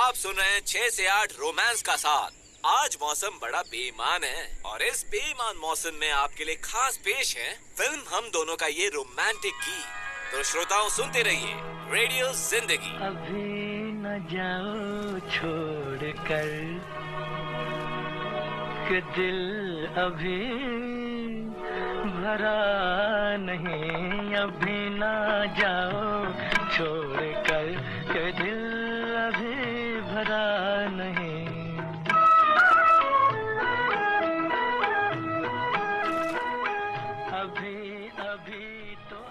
आप सुन रहे हैं 6 से 8 रोमांस का साथ। आज मौसम बड़ा बेईमान है और इस बेईमान मौसम में आपके लिए खास पेश है फिल्म हम दोनों का ये रोमांटिक गीत। तो श्रोताओं सुनते रहिए रेडियो जिंदगी। अभी न जाओ छोड़ कर कि दिल अभी भरा नहीं, अभी न जाओ छोड़ कर कि दिल अभी भरा नहीं। अभी अभी तो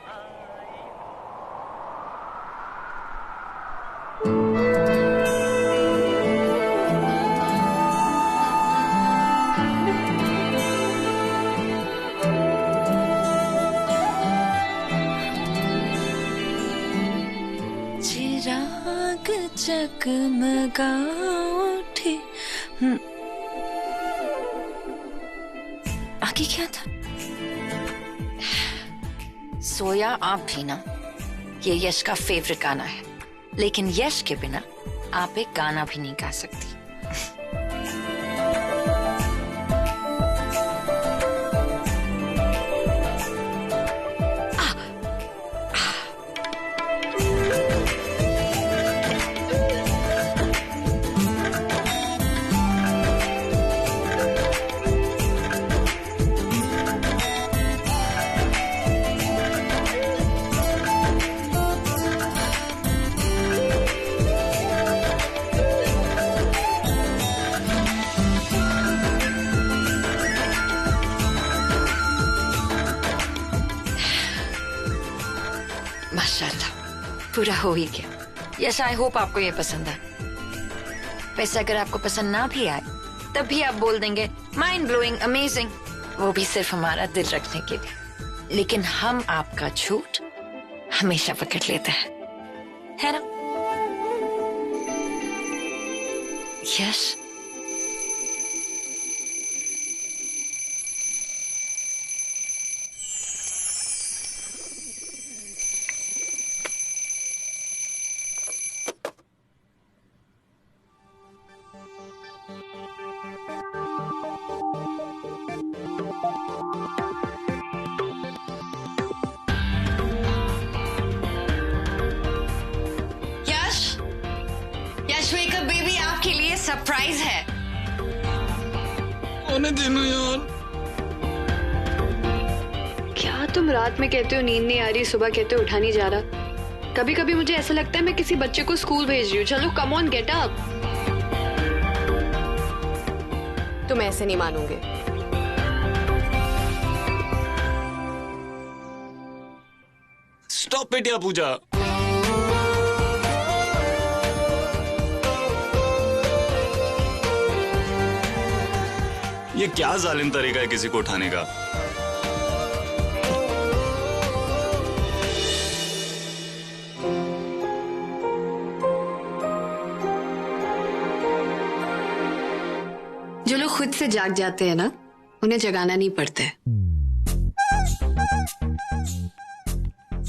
चिराग जगमगा उठे। आगे क्या था? सोया आप भी ना, ये यश का फेवरेट गाना है, लेकिन यश के बिना आप एक गाना भी नहीं गा सकती। माशाल्लाह, पूरा हो ही गया। यस, आई होप आपको ये पसंद है। वैसे अगर आपको पसंद ना भी आए तब भी आप बोल देंगे माइंड ब्लोइंग, अमेजिंग, वो भी सिर्फ हमारा दिल रखने के लिए। लेकिन हम आपका झूठ हमेशा पकड़ लेते हैं, है ना? यस, बेबी आपके लिए सरप्राइज है। आने देना यार। क्या तुम रात में कहते हो नींद नहीं आ रही, सुबह कहते हो उठा नहीं जा रहा? कभी कभी मुझे ऐसा लगता है मैं किसी बच्चे को स्कूल भेज रही हूँ। चलो कम ऑन, गेट अप। तुम ऐसे नहीं मानोगे। स्टॉप इट या पूजा। ये क्या जालिम तरीका है किसी को उठाने का? जो लोग खुद से जाग जाते हैं ना, उन्हें जगाना नहीं पड़ता।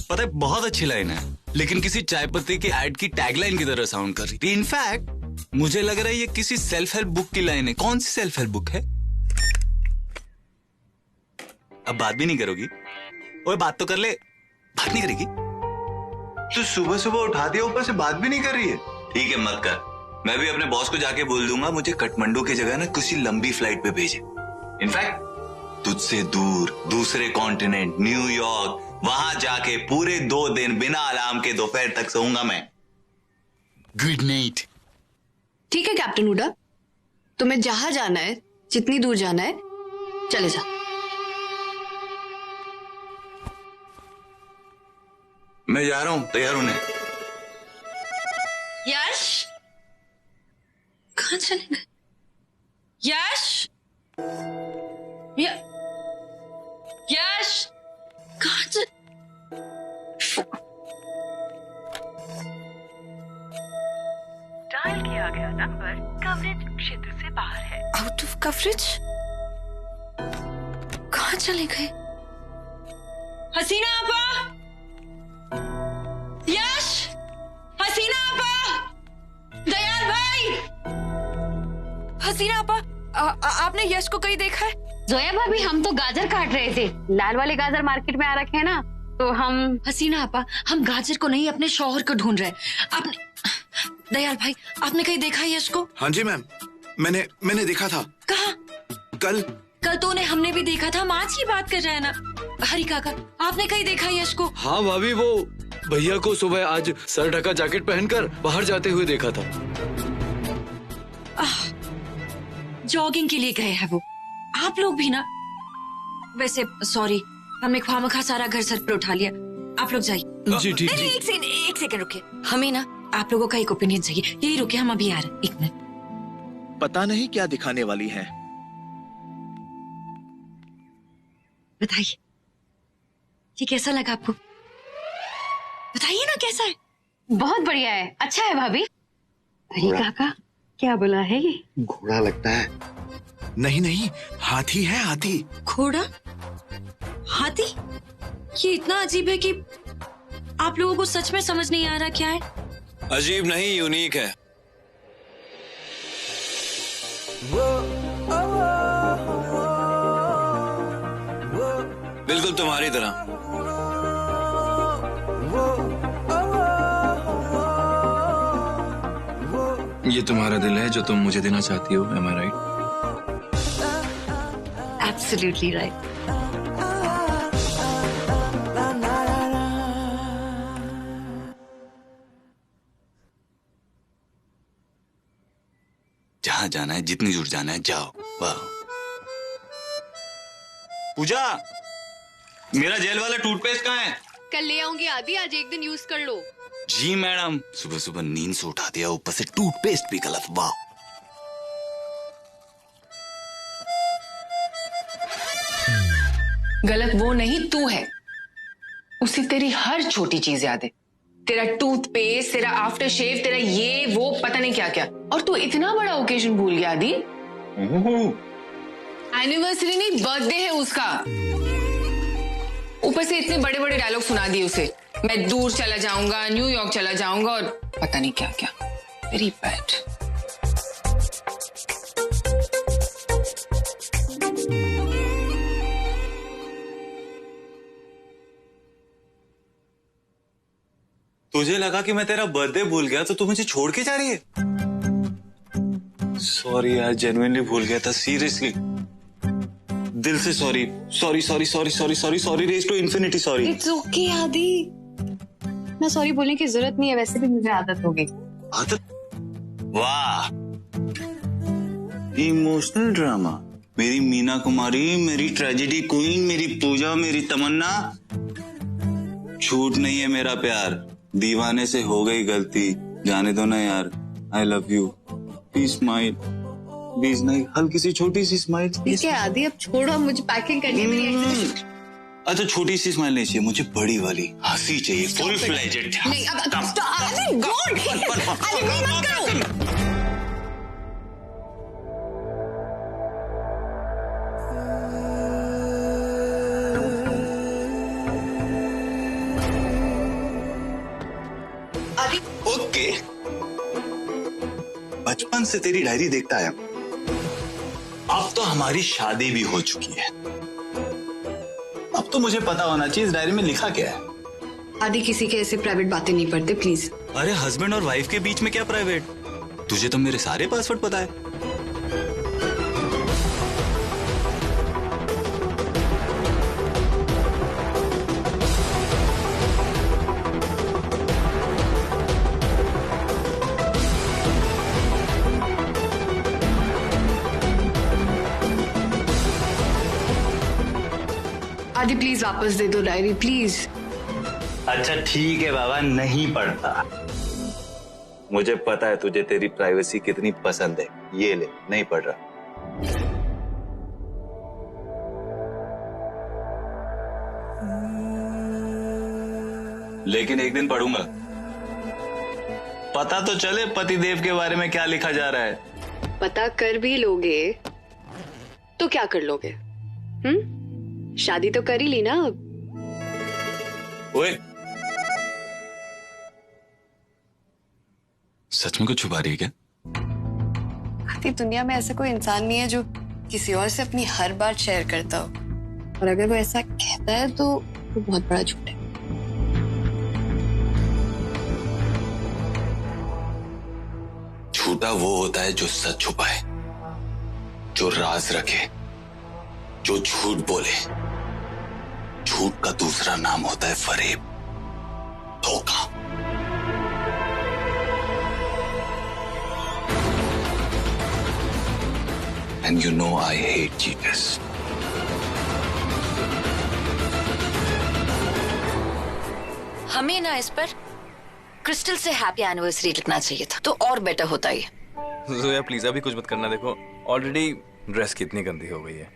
पता है, बहुत अच्छी लाइन है, लेकिन किसी चाय पत्ती की एड की टैगलाइन की तरह साउंड कर रही थी। इनफैक्ट मुझे लग रहा है ये किसी सेल्फ हेल्प बुक की लाइन है। कौन सी सेल्फ हेल्प बुक है? अब बात भी नहीं करोगी? ओए बात तो कर ले। बात नहीं करेगी? तो सुबह सुबह उठा दिया, ऊपर से बात भी नहीं कर रही है। ठीक है, मत कर। मैं भी अपने बॉस को जाके बोल दूंगा मुझे काठमांडू की जगह ना किसी लंबी फ्लाइट पे भेजे। इनफैक्ट तुझसे दूर दूसरे कॉन्टिनेंट न्यूयॉर्क, वहां जाके पूरे 2 दिन बिना अलार्म के दोपहर तक सोऊंगा मैं। Good night. ठीक है कैप्टन हुडा, तुम्हें जहां जाना है, जितनी दूर जाना है, चले जा। मैं जा रहा हूं, तैयार होने। यश, कहाँ चले गए? यश, यश, कहाँ चले? डायल किया गया नंबर कवरेज क्षेत्र से बाहर है। Out of coverage? कहाँ चले गए? हसीना आपा, यश, हसीना आपा, दयाल भाई, हसीना आपा, आपने यश को कहीं देखा है? जोया भाभी, हम तो गाजर काट रहे थे। लाल वाले गाजर मार्केट में आ रखे हैं ना, तो हम। हसीना आपा, हम गाजर को नहीं अपने शौहर को ढूंढ रहे हैं। आपने, दयाल भाई, आपने कहीं देखा है यश को? हाँ जी मैम, मैंने देखा था। कहाँ? कल तो उन्हें हमने भी देखा था। हम आज की बात कर रहे हैं ना। हरी काका, आपने कहीं देखा यश को? हाँ भाभी, वो भैया को सुबह आज सर ढका जैकेट पहनकर बाहर जाते हुए देखा था। जॉगिंग के लिए गए हैं वो। आप लोग भी ना। वैसे सॉरी, हमने ख्वामखा सारा घर सर पर उठा लिया। आप लोग जाइए। जी ठीक नहीं, एक सेकंड रुकिए। हमें ना आप लोगों का एक ओपिनियन चाहिए। यही रुके, हम अभी आ रहे हैं। एक मिनट। पता नहीं क्या दिखाने वाली है। बताइए, ये कैसा लगा आपको? बताइए ना कैसा है। बहुत बढ़िया है, अच्छा है भाभी। अरे काका, क्या बोला है ये? घोड़ा लगता है। नहीं, हाथी है, हाथी। घोड़ा? हाथी? ये इतना अजीब है कि आप लोगों को सच में समझ नहीं आ रहा क्या है। अजीब नहीं, यूनिक है। बिल्कुल तुम्हारी तरह। ये तुम्हारा दिल है जो तुम मुझे देना चाहती हो, am I right? Absolutely right. जहां जाना है, जितनी दूर जाना है, जाओ। वाह। पूजा, मेरा जेल वाला टूथपेस्ट कहाँ है? कल ले आऊंगी आदि, आज एक दिन यूज कर लो। जी मैडम। सुबह सुबह नींद से उठा दिया, ऊपर से टूथपेस्ट भी गलत। वाह। गलत वो नहीं, तू है। उसे तेरी हर छोटी चीज याद है। तेरा टूथपेस्ट, तेरा आफ्टर शेव, तेरा ये वो पता नहीं क्या क्या। और तू इतना बड़ा ओकेजन भूल गया आदि। एनिवर्सरी नहीं, बर्थडे है उसका। ऊपर से इतने बड़े बड़े डायलॉग सुना दिए उसे। मैं दूर चला जाऊंगा, न्यूयॉर्क चला जाऊंगा और पता नहीं क्या क्या। Very bad. तुझे लगा कि मैं तेरा बर्थडे भूल गया तो तू मुझे छोड़ के जा रही है? सॉरी यार, जेन्युइनली भूल गया था, सीरियसली। दिल से sorry. Sorry raise to infinity sorry. It's okay Adi, ना सॉरी बोलने की जरूरत नहीं है, वैसे भी मुझे आदत हो गई। आदत? वाह, इमोशनल ड्रामा। मेरी मीना कुमारी, मेरी ट्रेजेडी क्वीन, मेरी पूजा, मेरी तमन्ना। झूठ नहीं है मेरा प्यार, दीवाने से हो गई गलती, जाने दो ना यार। I love you. Please smile, please. नहीं, हल्की सी छोटी सी स्माइल। ठीक है आदि, अब छोड़ो, मुझे पैकिंग करनी है। अच्छा, छोटी सी स्माइल नहीं चाहिए मुझे, बड़ी वाली हंसी चाहिए, फुल फ्लेजेड। नहीं, अब आदि गॉड, आदि मत करो। ओके, बचपन से तेरी डायरी देखता है। अब तो हमारी शादी भी हो चुकी है। अब तो मुझे पता होना चाहिए इस डायरी में लिखा क्या है। आदि, किसी के ऐसे प्राइवेट बातें नहीं पढ़ते प्लीज। अरे हस्बैंड और वाइफ के बीच में क्या प्राइवेट? तुझे तो मेरे सारे पासवर्ड पता है। आदि प्लीज वापस दे दो डायरी, प्लीज। अच्छा ठीक है बाबा, नहीं पढ़ता। मुझे पता है तुझे तेरी प्राइवेसी कितनी पसंद है। ये ले, नहीं पढ़ रहा। लेकिन एक दिन पढ़ूंगा, पता तो चले पतिदेव के बारे में क्या लिखा जा रहा है। पता कर भी लोगे तो क्या कर लोगे? शादी तो कर ही ली ना अब। ओए, सच में कुछ छुपा रही है क्या? आती दुनिया में ऐसा कोई इंसान नहीं है जो किसी और से अपनी हर बात शेयर करता हो, और अगर वो ऐसा कहता है तो वो बहुत बड़ा झूठ है। झूठा वो होता है जो सच छुपाए, जो राज रखे, जो झूठ बोले। झूठ का दूसरा नाम होता है फरेब, धोखा। And you know I hate cheaters. हमें ना इस पर क्रिस्टल से हैप्पी एनिवर्सरी लिखना चाहिए था, तो और बेटर होता ये। जोया प्लीज अभी कुछ मत करना, देखो ऑलरेडी ड्रेस कितनी गंदी हो गई है।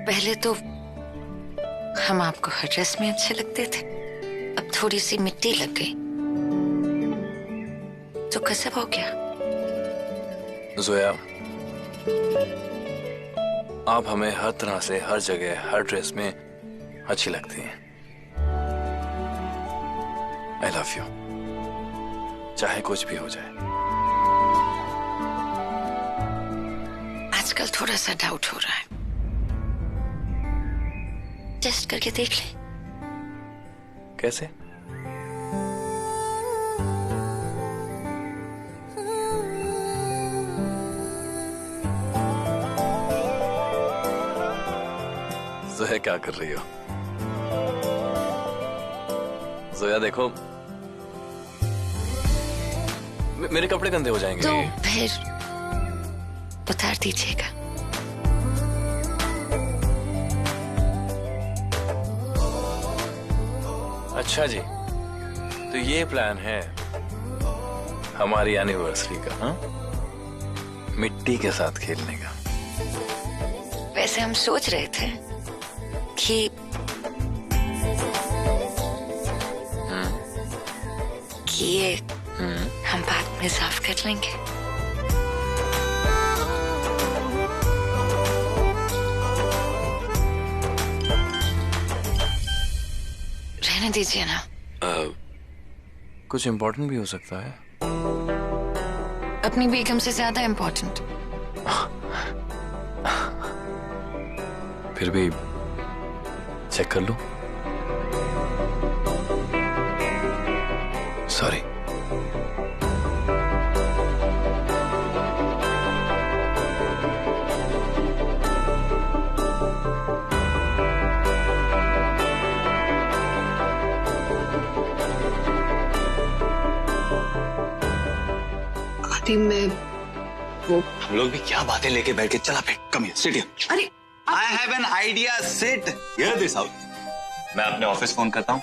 पहले तो हम आपको हर ड्रेस में अच्छे लगते थे, अब थोड़ी सी मिट्टी लग गई तो कैसे हो गया? जोया आप हमें हर तरह से, हर जगह, हर ड्रेस में अच्छी लगती हैं। आई लव यू, चाहे कुछ भी हो जाए। आजकल थोड़ा सा डाउट हो रहा है, टेस्ट करके देख ले। कैसे? जोया क्या कर रही हो? जोया देखो मेरे कपड़े गंदे हो जाएंगे। तो फिर उतार दीजिएगा। अच्छा जी, तो ये प्लान है हमारी एनिवर्सरी का, हाँ? मिट्टी के साथ खेलने का। वैसे हम सोच रहे थे कि ये हम बाद में साफ कर लेंगे। रहने दीजिए ना। कुछ इम्पोर्टेंट भी हो सकता है। अपनी बेगम से ज्यादा इम्पोर्टेंट। फिर भी चेक कर लो। सॉरी। में वो हम लोग भी क्या बातें लेके बैठ के, चला पे कम हियर, सिट हियर। अरे I have an idea, sit here this out. मैं अपने ऑफिस फोन करता हूँ,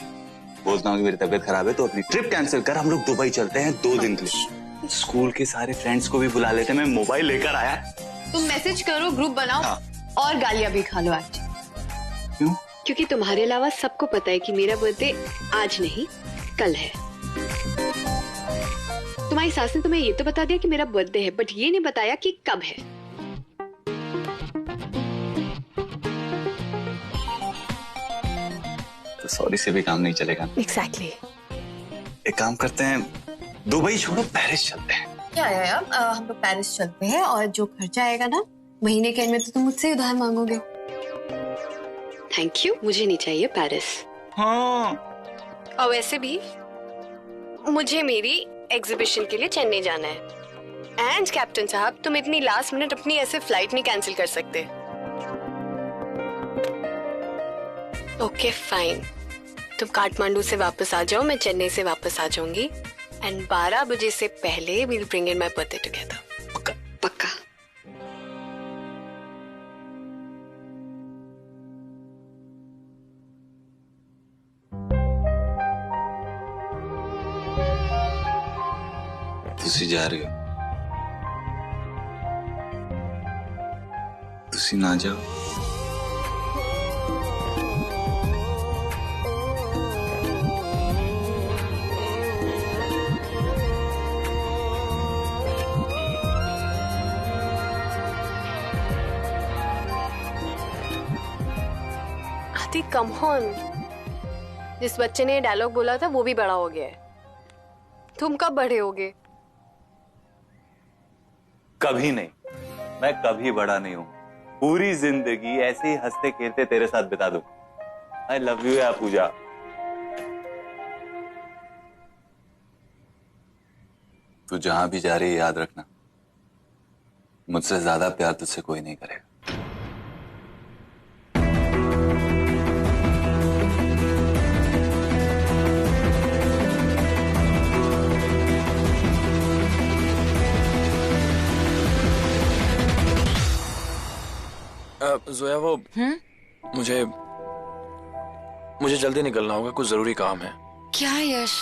बोलता हूँ कि मेरी तबीयत खराब है तो अपनी ट्रिप कैंसिल कर, हम लोग दुबई चलते हैं 2 दिन के लिए। स्कूल के सारे फ्रेंड्स को भी बुला लेते हैं, मैं मोबाइल लेकर आया। तुम मैसेज करो, ग्रुप बनाओ। हाँ। और गालियां भी खा लो आज। क्यों? क्योंकि तुम्हारे अलावा सबको पता है कि मेरा बर्थडे आज नहीं कल है। तुम्हारी सास ने तुम्हें ये तो बता दिया कि मेरा बर्थडे है, बट ये नहीं बताया कि कब है। तो सॉरी से भी काम नहीं चलेगा। एग्जैक्टली। एक काम करते हैं, दुबई छोड़ो पेरिस चलते हैं। क्या यार, हम लोग पेरिस चलते हैं और जो खर्चा आएगा ना महीने के एंड में तो तुम मुझसे उधार मांगोगे। थैंक यू, मुझे नहीं चाहिए पेरिस। हाँ। और वैसे भी मुझे मेरी एग्जीबिशन के लिए चेन्नई जाना है। एंड कैप्टन साहब, तुम इतनी लास्ट मिनट अपनी ऐसे फ्लाइट नहीं कैंसिल कर सकते। ओके फाइन, तुम काठमांडू से वापस आ जाओ, मैं चेन्नई से वापस आ जाऊंगी। एंड 12 बजे से पहले we'll bring in my birthday together. पक्का? पक्का। तुसी जा रही हो? तुसी ना जाओ। आदि कम ऑन, जिस बच्चे ने ये डायलॉग बोला था वो भी बड़ा हो गया है। तुम कब बड़े होगे? कभी नहीं, मैं कभी बड़ा नहीं हूं। पूरी जिंदगी ऐसे ही हंसते खेलते तेरे साथ बिता दूं। आई लव यू यार पूजा। तू जहां भी जा रही है याद रखना, मुझसे ज्यादा प्यार तुझसे कोई नहीं करेगा। जोया वो मुझे जल्दी निकलना होगा, कुछ जरूरी काम है। क्या यश?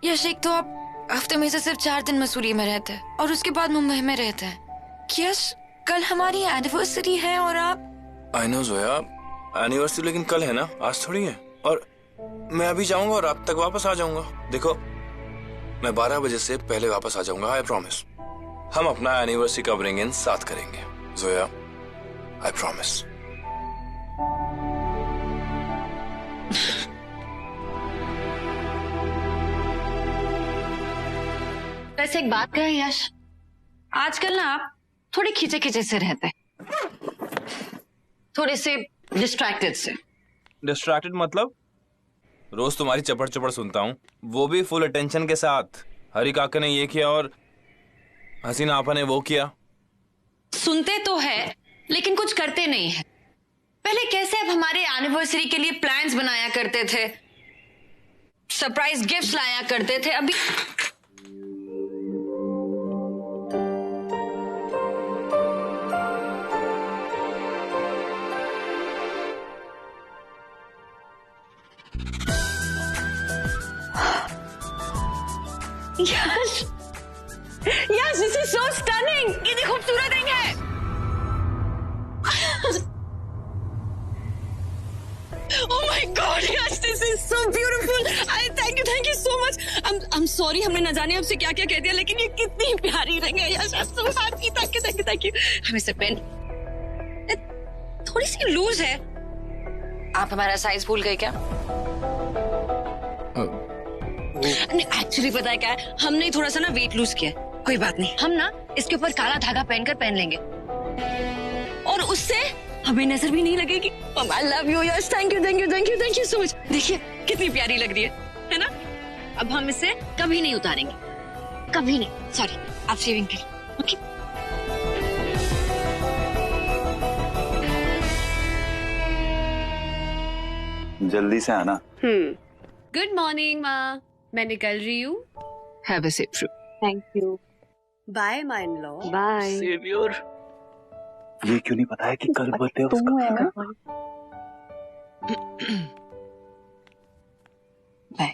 यश, एक तो आप हफ्ते में से सिर्फ 4 दिन मसूरी में रहते हैं और उसके बाद मुंबई में रहते हैं। यश, कल हमारी एनिवर्सरी है और आप। आई नो जोया, एनिवर्सरी लेकिन कल है ना, आज थोड़ी है। और मैं अभी जाऊंगा और रात तक वापस आ जाऊंगा। देखो, मैं 12 बजे से पहले वापस आ जाऊंगा, आई प्रॉमिस। हम अपना एनिवर्सरी का ब्रिंग इन साथ करेंगे जोया, आई प्रॉमिस। वैसे एक बात करें यश, आजकल ना आप थोड़े खींचे खींचे से रहते हैं, थोड़े से डिस्ट्रैक्टेड से। डिस्ट्रैक्टेड मतलब? रोज तुम्हारी चपड़ चपड़ सुनता हूँ, वो भी फुल अटेंशन के साथ। हरी काका ने ये किया और हसीना आपा ने वो किया। सुनते तो है लेकिन कुछ करते नहीं है। पहले कैसे आप हमारे एनिवर्सरी के लिए प्लान्स बनाया करते थे, सरप्राइज गिफ्ट्स लाया करते थे, अभी यश, यश, दिस इज सो स्टनिंग। कितनी खूबसूरत रिंग है। Oh my God, Yash, this is so beautiful. Thank you so much. I'm sorry, हमने न जाने आपसे क्या क्या कह दिया, लेकिन ये कितनी प्यारी रिंग है यश। I'm so happy. Thank you. हमें से पेन थोड़ी सी लूज है। आप हमारा साइज भूल गए क्या? एक्चुअली पता है क्या है, हमने थोड़ा सा ना वेट लूज किया। कोई बात नहीं, हम ना इसके ऊपर काला धागा पहन लेंगे और उससे हमें नजर भी नहीं लगेगी। I love you Yash, thank you so much। देखिए कितनी प्यारी लग रही है ना? अब हम इसे कभी नहीं उतारेंगे, कभी नहीं। सॉरी, आप शेविंग करिए। ओके, जल्दी से आना। गुड मॉर्निंग माँ, मैं निकल रही हूँ। Have a safe trip. Thank you. Bye my in law. Bye. Saviour, ये क्यों नहीं पता है कि कल बर्थडे है उसका? Bye.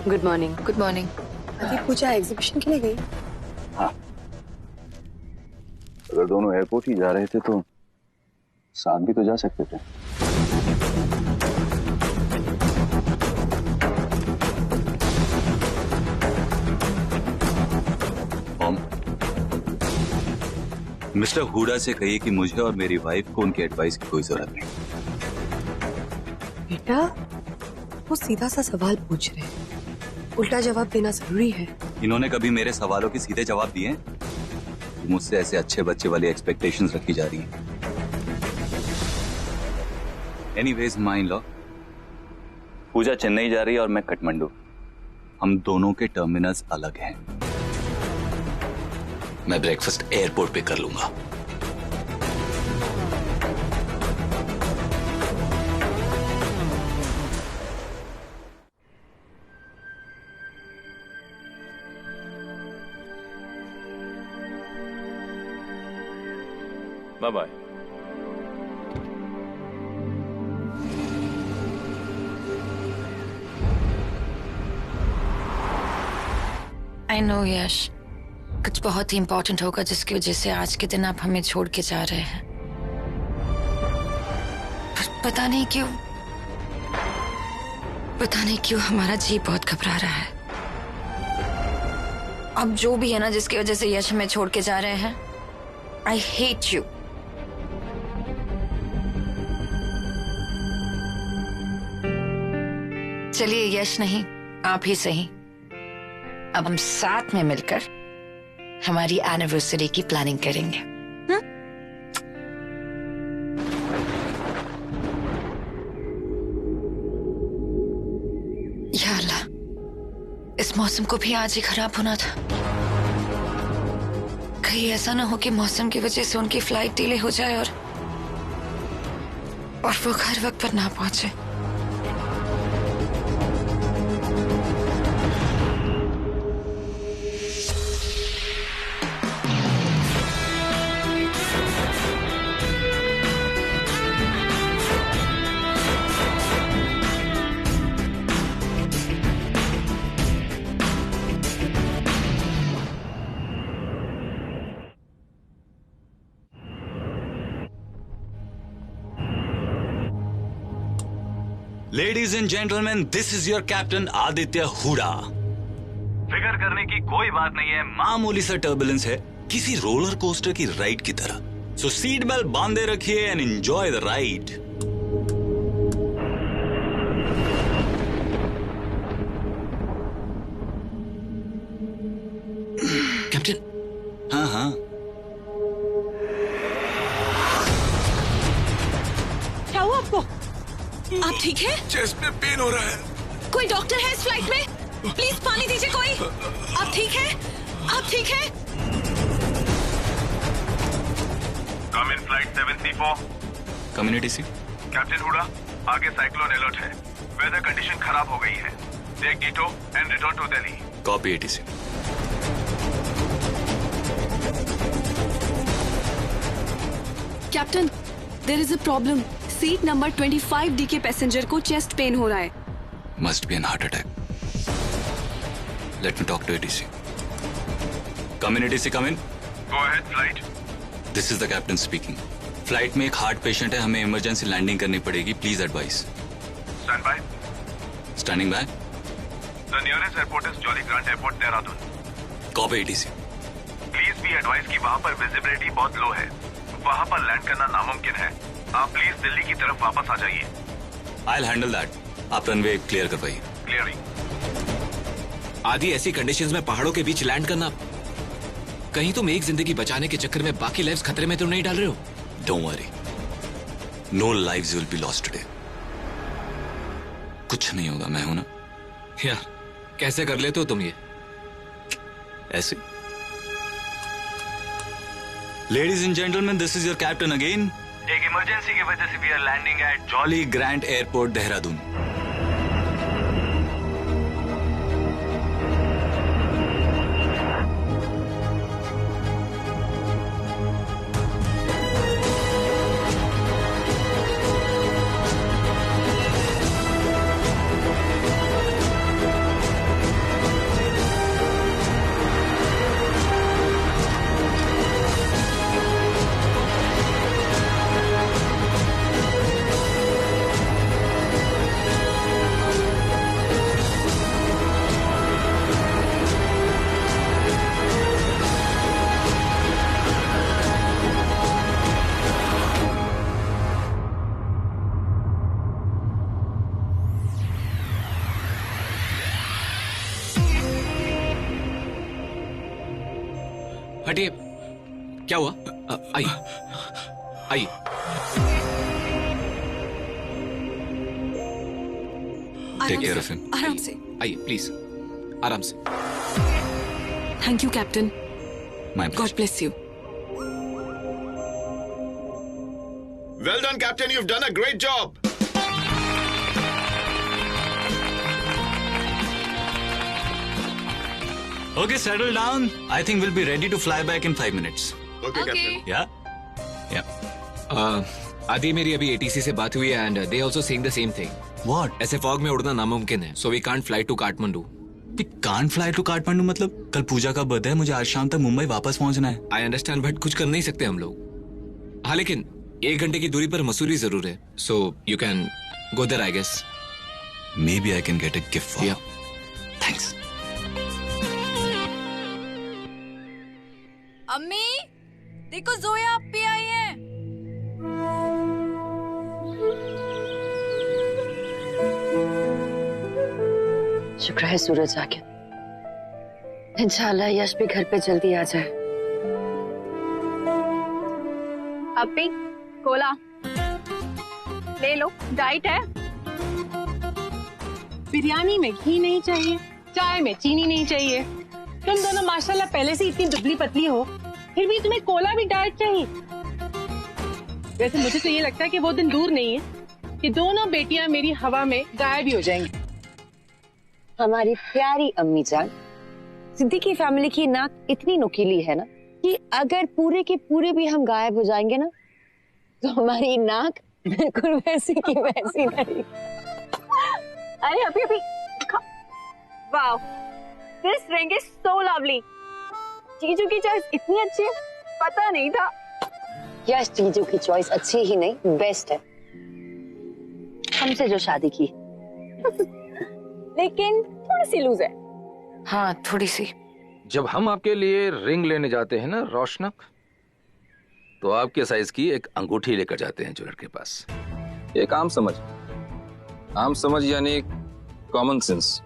Good morning. Good morning. अभी पूजा एग्जीबिशन के लिए गई? हाँ, अगर दोनों एयरपोर्ट ही जा रहे थे तो साथ भी तो जा सकते थे। मिस्टर हुडा से कहिए कि मुझे और मेरी वाइफ को उनकी एडवाइस की कोई जरूरत नहीं। बेटा, वो सीधा सा सवाल पूछ रहे हैं, उल्टा जवाब देना जरूरी है। इन्होंने कभी मेरे सवालों के सीधे जवाब दिए हैं? मुझसे ऐसे अच्छे बच्चे वाली एक्सपेक्टेशंस रखी जा रही हैं। एनीवेज माय इन लॉ, पूजा चेन्नई जा रही है और मैं काठमांडू। हम दोनों के टर्मिनल्स अलग हैं। मैं ब्रेकफास्ट एयरपोर्ट पे कर लूंगा। Bye bye. I know Yash, कुछ बहुत ही इम्पोर्टेंट होगा जिसकी वजह से आज के दिन आप हमें छोड़ के जा रहे हैं। पता नहीं क्यों हमारा जी बहुत घबरा रहा है। अब जो भी है ना जिसकी वजह से यश हमें छोड़ के जा रहे हैं, आई हेट यू। चलिए यश नहीं, आप ही सही, अब हम साथ में मिलकर हमारी एनिवर्सरी की प्लानिंग करेंगे। या अल्लाह, इस मौसम को भी आज ही खराब होना था। कहीं ऐसा ना हो कि मौसम की वजह से उनकी फ्लाइट डिले हो जाए और वो घर वक्त पर ना पहुंचे। Ladies and gentleman, this is your captain Aditya Hooda. फिकर करने की कोई बात नहीं है, मामूली सा टर्बुलेंस है, किसी रोलर कोस्टर की राइड की तरह। सो सीट बेल्ट बांधे रखिए and enjoy the ride. Captain. हाँ हाँ, क्या हुआ आपको? आप ठीक है? चेस्ट में पेन हो रहा है। कोई डॉक्टर है इस फ्लाइट में? प्लीज पानी दीजिए कोई। आप ठीक है? आप ठीक है? Come in flight 734। Community C. Captain Hooda, आगे साइक्लोन अलर्ट है, वेदर कंडीशन खराब हो गई है। Take ditto and return to Delhi. Copy ATC. Captain, there is a problem. Seat number 25D के पैसेंजर को चेस्ट पेन हो रहा है। Must be an heart attack. Let me talk to ATC. Community come in. Go ahead flight. This is the captain speaking. Flight में एक heart patient है, हमें emergency landing करनी पड़ेगी, please advise. Stand by. Standing by. The nearest airport is Jolly Grant airport, Dehradun. Copy ATC. Please be advise कि वहाँ पर visibility बहुत लो है, वहाँ पर लैंड करना नामुमकिन है। आप प्लीज दिल्ली की तरफ वापस आ जाइए। I will handle that. आप रनवे क्लियर करवाइए। क्लियरिंग। आदि ऐसी कंडीशंस में पहाड़ों के बीच लैंड करना, कहीं तुम एक जिंदगी बचाने के चक्कर में बाकी लाइव्स खतरे में तो नहीं डाल रहे हो? Don't worry, no lives will be lost today. कुछ नहीं होगा, मैं हूं ना। यार कैसे कर लेते हो तुम ये? ऐसे। Ladies and gentleman, this is your captain again. एक इमरजेंसी की वजह से we are landing at Jolly Grant airport, Dehradun. हटिए, क्या हुआ? आइए आइए। Take care of him. आराम से। आइए प्लीज, आराम से। Thank you captain. My god bless you. Well done, Captain. You've done a great job. Okay, settle down. I think we'll be ready to fly back in 5 minutes. Okay, Captain. Yeah. आदि, मेरी अभी ATC से बात हुई है and they also saying the same thing. What? ऐसे fog में उड़ना नामुमकिन है, so we can't fly to Kathmandu. Can't fly to Kathmandu मतलब कल पूजा का बर्थडे है, मुझे आज शाम तक मुंबई वापस पहुंचना है। आई अंडरस्टैंड बट कुछ कर नहीं सकते हम लोग। हाँ लेकिन 1 घंटे की दूरी पर मसूरी जरूर है, so you can go there I guess. Maybe I can get a gift for. Thanks. अम्मी देखो जोया अपी आई है। शुक्र है सूरज आ गया। इंशाल्लाह यश भी घर पे जल्दी आ जाए। अपी कोला ले लो, डाइट है। बिरयानी में घी नहीं चाहिए, चाय में चीनी नहीं चाहिए। तुम दोनों माशाल्लाह पहले से इतनी दुबली पतली हो, फिर भी तुम्हें कोला भी डाइट चाहिए। वैसे मुझे तो ये लगता है कि वो दिन दूर नहीं है कि दोनों बेटियां मेरी हवा में गायब भी हो जाएंगी। हमारी प्यारी अम्मी जान, सिद्दीकी फैमिली की नाक इतनी नुकीली है ना कि अगर पूरे के पूरे भी हम गायब हो जाएंगे ना तो हमारी नाक बिल्कुल वैसी की वैसी नहीं। अरे अभी wow, this ring is so lovely. जीजू की चॉइस इतनी अच्छी है, पता नहीं था। यश जीजू की चॉइस अच्छी ही नहीं बेस्ट है, हमसे जो शादी की। लेकिन थोड़ी सी लूज है। हाँ थोड़ी सी। जब हम आपके लिए रिंग लेने जाते हैं ना रोशनक, तो आपके साइज की एक अंगूठी लेकर जाते हैं ज्वेलर के पास। एक आम समझ यानी कॉमन सेंस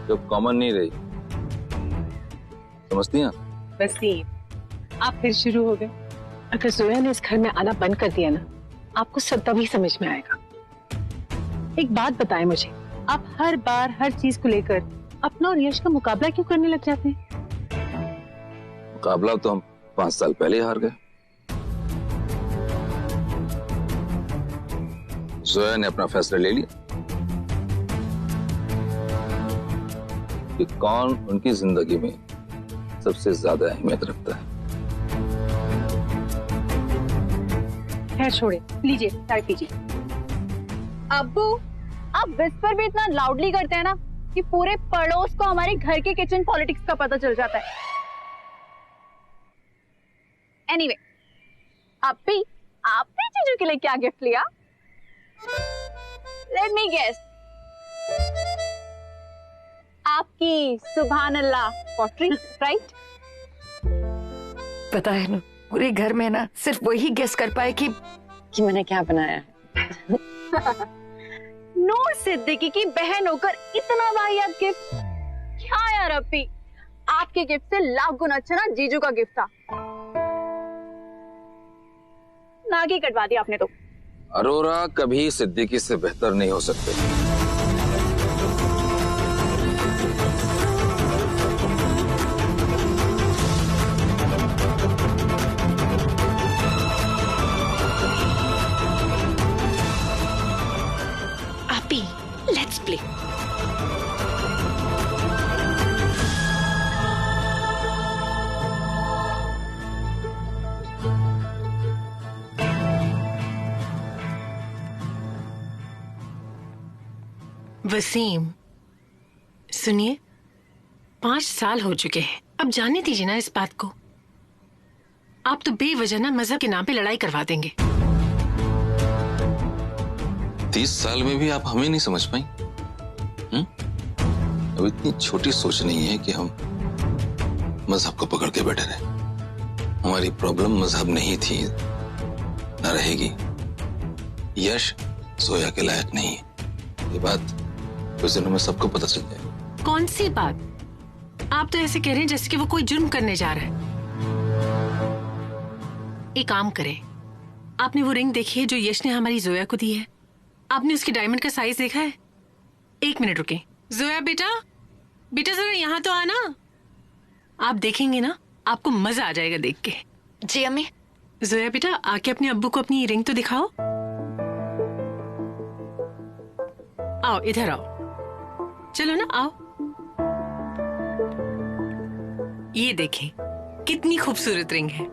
जब कॉमन नहीं रही, समझती हैं? वसीम, आप फिर शुरू हो गए। अगर जोया ने इस घर में आना बंद कर दिया ना, आपको सब तभी समझ में आएगा। एक बात बताएं मुझे, आप हर बार हर चीज को लेकर अपना और यश का मुकाबला क्यों करने लग जाते हैं? मुकाबला तो हम 5 साल पहले हार गए। जोया ने अपना फैसला ले लिया कि कौन उनकी जिंदगी में सबसे ज्यादा अहमियत रखता है। खैर छोड़े, लीजिए चाय पीजिए। अब्बू, आप विस्पर भी इतना लाउडली करते हैं ना कि पूरे पड़ोस को हमारे घर के किचन पॉलिटिक्स का पता चल जाता है। एनीवे, अब्बी, आपने जीजू के लिए क्या गिफ्ट लिया? लेट मी गेस, आपकी सुभान अल्लाह पॉटरी, राइट? पता है ना, पूरे घर में ना सिर्फ वही गेस कर पाए कि मैंने क्या बनाया। नूर सिद्दीकी की बहन होकर इतना वाहियात गिफ्ट। क्या यार अप्पी, आपके गिफ्ट से लाख गुना अच्छा ना जीजू का गिफ्ट था। नाक ही कटवा दिया आपने तो। अरोरा कभी सिद्दीकी से बेहतर नहीं हो सकते। आपी, लेट्स प्ले। वसीम, सुनिए, 5 साल हो चुके हैं, अब जाने दीजिए ना इस बात को। आप तो बेवजह ना मजहब के नाम पे लड़ाई करवा देंगे। 30 साल में भी आप हमें नहीं समझ पाई? अब इतनी छोटी सोच नहीं है कि हम मजहब को पकड़ के बैठे रहे। हमारी प्रॉब्लम मजहब नहीं थी, न रहेगी। यश जोया के लायक नहीं है, ये बात कुछ दिनों में सबको पता चल जाए। कौन सी बात? आप तो ऐसे कह रहे हैं जैसे कि वो कोई जुर्म करने जा रहा है। एक काम करें, आपने वो रिंग देखी है जो यश ने हमारी जोया को दी है? आपने उसकी डायमंड का साइज देखा है? 1 मिनट रुके। जोया बेटा, बेटा जरा यहाँ तो आना। आप देखेंगे ना, आपको मजा आ जाएगा देख के। जी अम्मी। जोया बेटा, आके अपने अब्बू को अपनी रिंग तो दिखाओ। आओ इधर आओ, चलो ना आओ। ये देखें कितनी खूबसूरत रिंग है।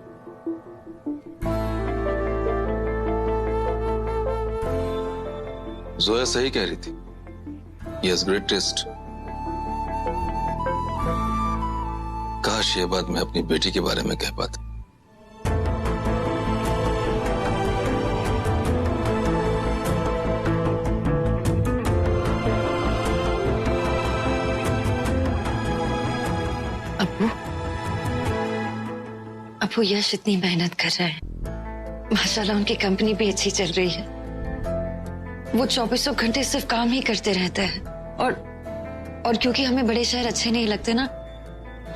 जोया सही कह रही थी, He has great taste. काश ये बात मैं अपनी बेटी के बारे में कह पाता। अबू यश इतनी मेहनत कर रहे हैं, माशाल्लाह उनकी कंपनी भी अच्छी चल रही है। वो 24 घंटे सिर्फ काम ही करते रहते हैं और क्योंकि हमें बड़े शहर अच्छे नहीं लगते ना,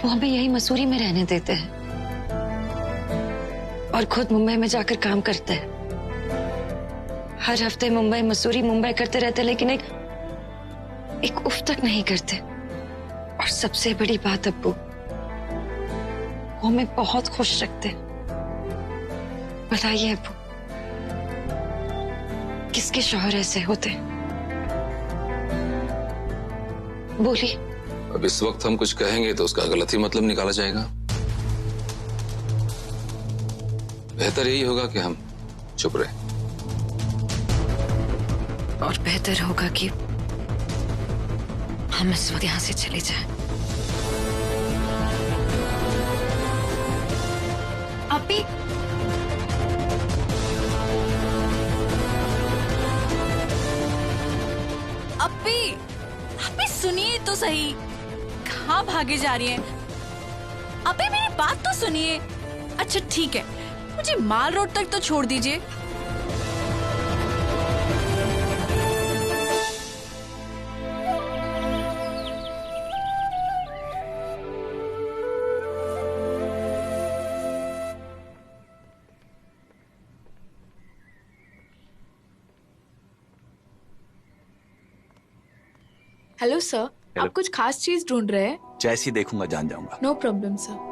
वो हमें यही मसूरी में रहने देते हैं और खुद मुंबई में जाकर काम करते हैं। हर हफ्ते मुंबई मसूरी करते रहते, लेकिन एक उफ तक नहीं करते। और सबसे बड़ी बात अब्बू, वो हमें बहुत खुश रखते हैं। बताइए अब्बू, किसके शौहर ऐसे होते? बोलिए। अब इस वक्त हम कुछ कहेंगे तो उसका गलत ही मतलब निकाला जाएगा। बेहतर यही होगा कि हम चुप रहे। और बेहतर होगा कि हम इस वक्त यहां से चले जाएं। अपी, अपी सुनिए तो सही, कहाँ भागे जा रही हैं? अपी मेरी बात तो सुनिए। अच्छा ठीक है, मुझे माल रोड तक तो छोड़ दीजिए। हेलो सर, आप कुछ खास चीज ढूंढ रहे हैं? जैसी देखूंगा जान जाऊंगा। No problem sir.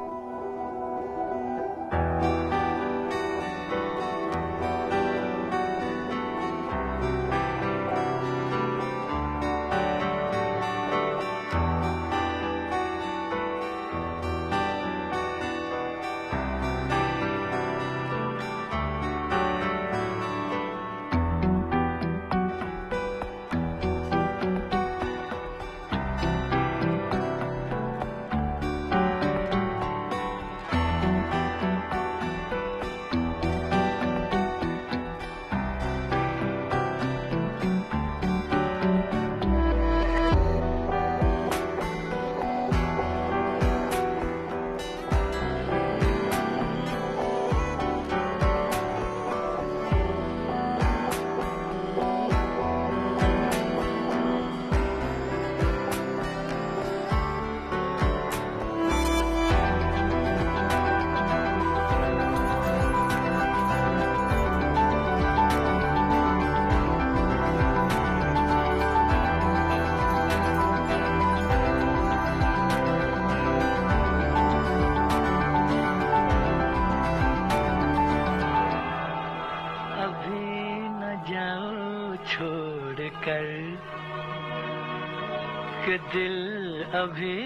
कि दिल अभी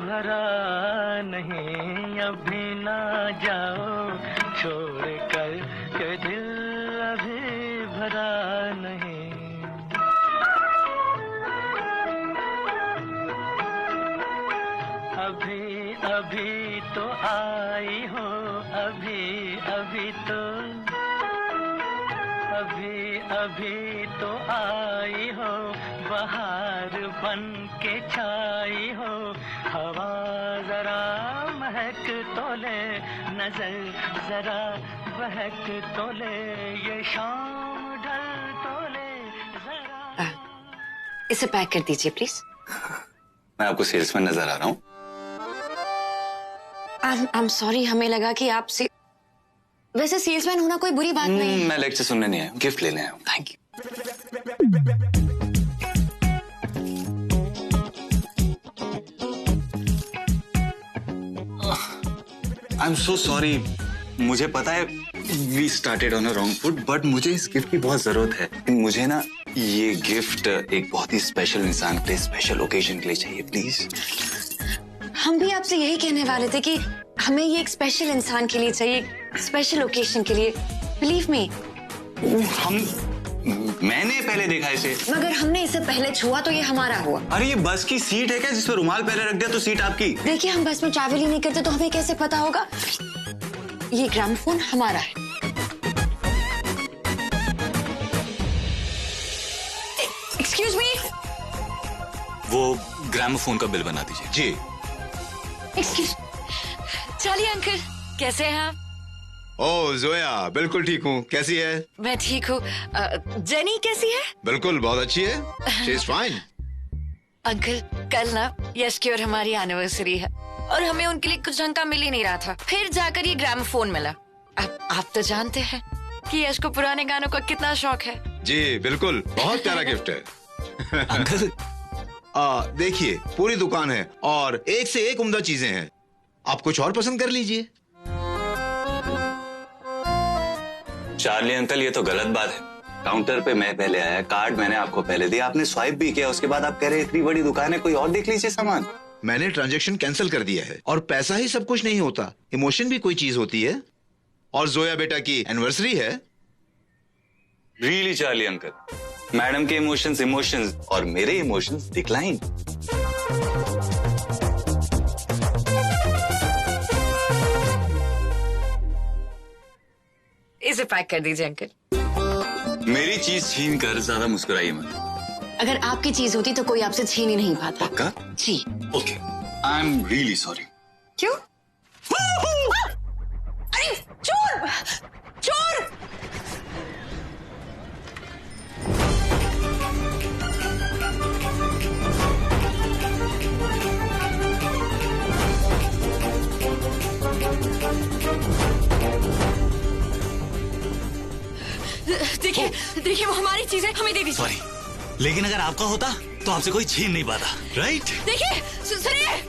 भरा नहीं, अभी ना जाओ छोड़ कर कि दिल अभी भरा नहीं। अभी अभी तो आई हो, अभी अभी तो, अभी अभी तो आई हो, बहार बन के छाई हो। हवा जरा महक तो ले, नजर जरा बहक तो ले, ये शाम ढल तो ले जरा। इसे पैक कर दीजिए प्लीज। मैं आपको सेल्समैन नजर आ रहा हूँ? आई एम सॉरी, हमें लगा कि आप वैसे सेल्समैन होना कोई बुरी बात नहीं है। मैं लेक्चर सुनने नहीं आया हूँ, गिफ्ट लेने आया हूँ। Thank you. I am so sorry, मुझे पता है we started on a wrong foot, but मुझे इस गिफ्ट की बहुत जरूरत है। मुझे ना ये गिफ्ट एक बहुत ही स्पेशल इंसान के लिए, स्पेशल ओकेजन के लिए चाहिए, प्लीज। हम भी आपसे यही कहने वाले थे कि हमें ये एक स्पेशल इंसान के लिए चाहिए, स्पेशल ओकेजन के लिए। Believe me. मैंने पहले देखा इसे। मगर हमने इसे पहले छुआ तो ये हमारा हुआ। अरे ये बस की सीट है क्या जिसपे रुमाल पहले रख दिया तो सीट आपकी? देखिए हम बस में ट्रैवल ही नहीं करते तो हमें कैसे पता होगा? ये ग्रामोफोन हमारा है। Excuse me. वो ग्रामोफोन का बिल बना दीजिए। जी। एक्सक्यूज। चलिए अंकल, कैसे हैं आप? ओह जोया, बिल्कुल ठीक हूँ। कैसी है? मैं ठीक हूँ। जेनी कैसी है? बिल्कुल बहुत अच्छी है। She is fine. अंकल कल ना यश की और हमारी एनिवर्सरी है और हमें उनके लिए कुछ ढंग का मिल ही नहीं रहा था। फिर जाकर ये ग्रामोफोन मिला। अब आप तो जानते हैं कि यश को पुराने गानों का कितना शौक है। जी बिल्कुल, बहुत प्यारा गिफ्ट है। अंकल देखिए पूरी दुकान है और एक से एक उम्दा चीजें हैं। आप कुछ और पसंद कर लीजिए। चार्ली अंकल, ये तो गलत बात है। काउंटर पे मैं पहले आया, कार्ड मैंने आपको पहले दिया, आपने स्वाइप भी किया, उसके बाद आप कह रहे इतनी बड़ी दुकान है, कोई और देख लीजिए सामान। मैंने ट्रांजैक्शन कैंसिल कर दिया है और पैसा ही सब कुछ नहीं होता, इमोशन भी कोई चीज होती है। और जोया बेटा की एनिवर्सरी है। रियली चार्ली अंकल, मैडम के इमोशंस और मेरे इमोशंस डिक्लाइन। इसे पैक कर दीजिए अंकल। मेरी चीज छीन कर ज्यादा मुस्कुराइए मत। अगर आपकी चीज होती तो कोई आपसे छीन ही नहीं पाता। पक्का? जी। Okay, I am really sorry. क्यों? अरे चोर! चोर! देखिए वो हमारी चीजें हमें दे दीजिए। सॉरी, लेकिन अगर आपका होता तो आपसे कोई छीन नहीं पाता, राइट? देखिए सुनिए।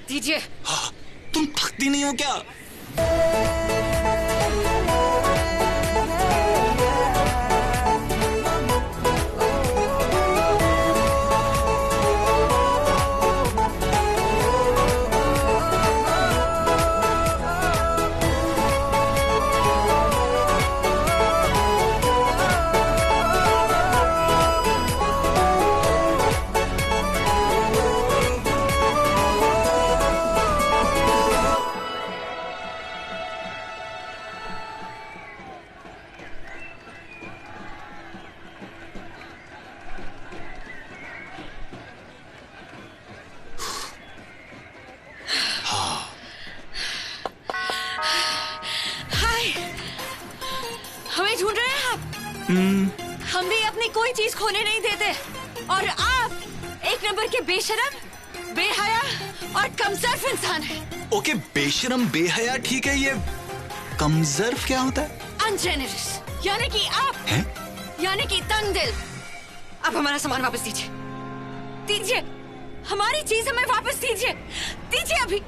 दीजिए। हाँ, तुम थकती नहीं हो क्या? हमें ढूंढ रहे हैं आप? हम भी अपनी कोई चीज खोने नहीं देते और आप एक नंबर के बेशरम, बेहया और कमजोर इंसान हैं। ओके, बेशरम बेहया ठीक है, ये कमजोर क्या होता है? अनजेनरस, यानी कि आप हैं? यानी कि तंग दिल। अब हमारा सामान वापस दीजिए, हमारी चीज हमें वापस दीजिए अभी।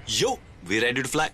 Yo, we ready to fly?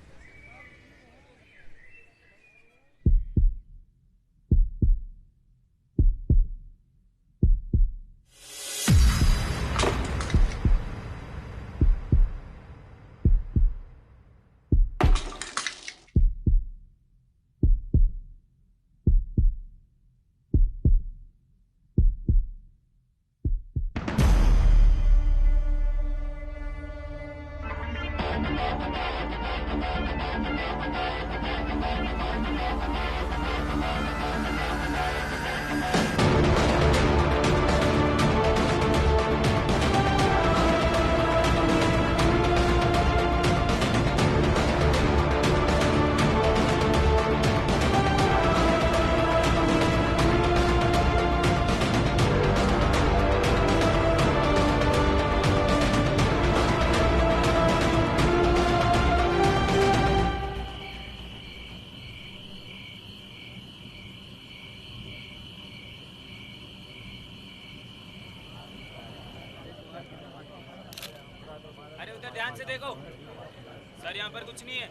ध्यान से देखो सर, यहाँ पर कुछ नहीं है।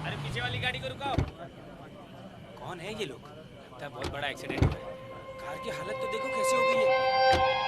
अरे पीछे वाली गाड़ी को रुकाओ। कौन है ये लोग? लगता है बहुत बड़ा एक्सीडेंट हुआ है। कार की हालत तो देखो कैसी हो गई है।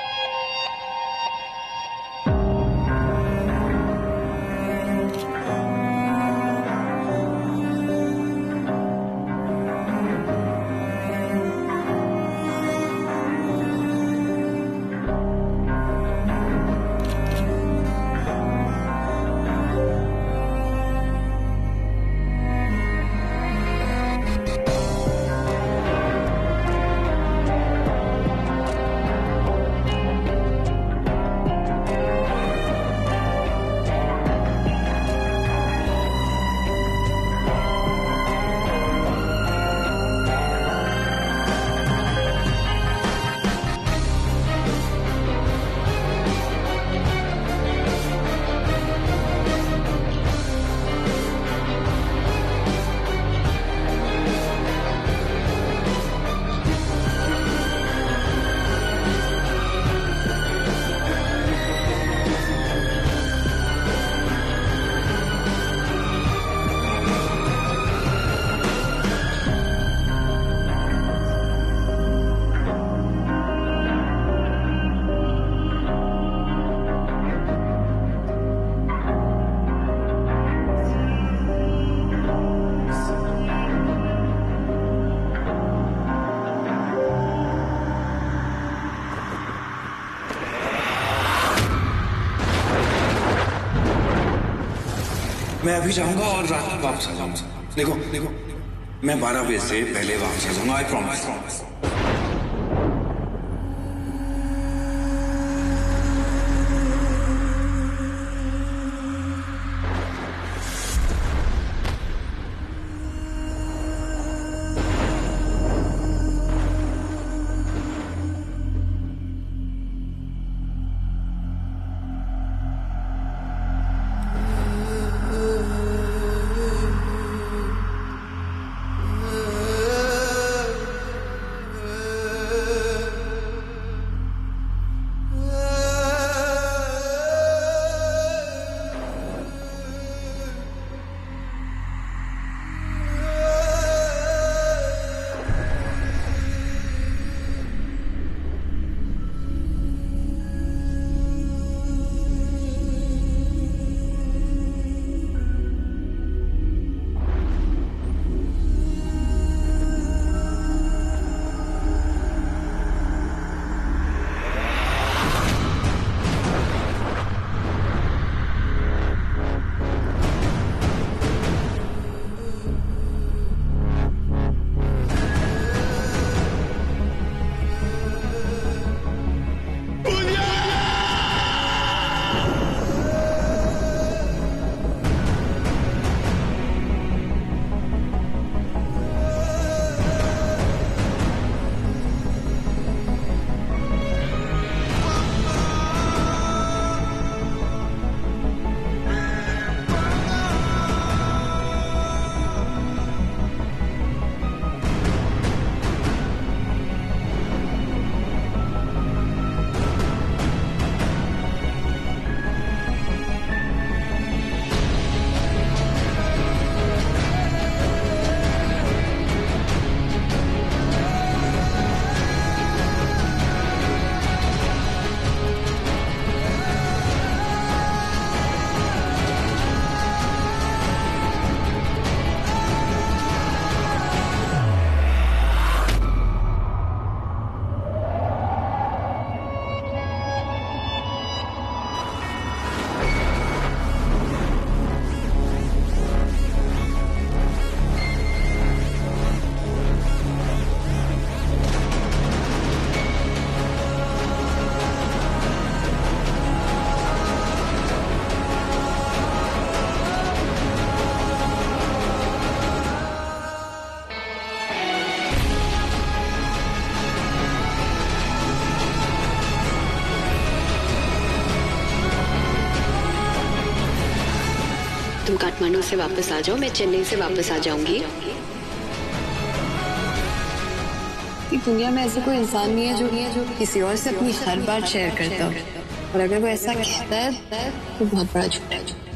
मैं अभी जाऊंगा और रात को वापस आ जाऊंगा। देखो देखो, मैं 12 बजे से पहले वापस आ जाऊंगा, आई प्रॉमिस। तुम काठमांडू से वापस आ जाओ, मैं चेन्नई से वापस आ जाऊंगी। दुनिया में ऐसा कोई इंसान नहीं है जो किसी और से अपनी हर बात शेयर करता हो। और अगर वो ऐसा कहता है तो बहुत बड़ा झूठ है।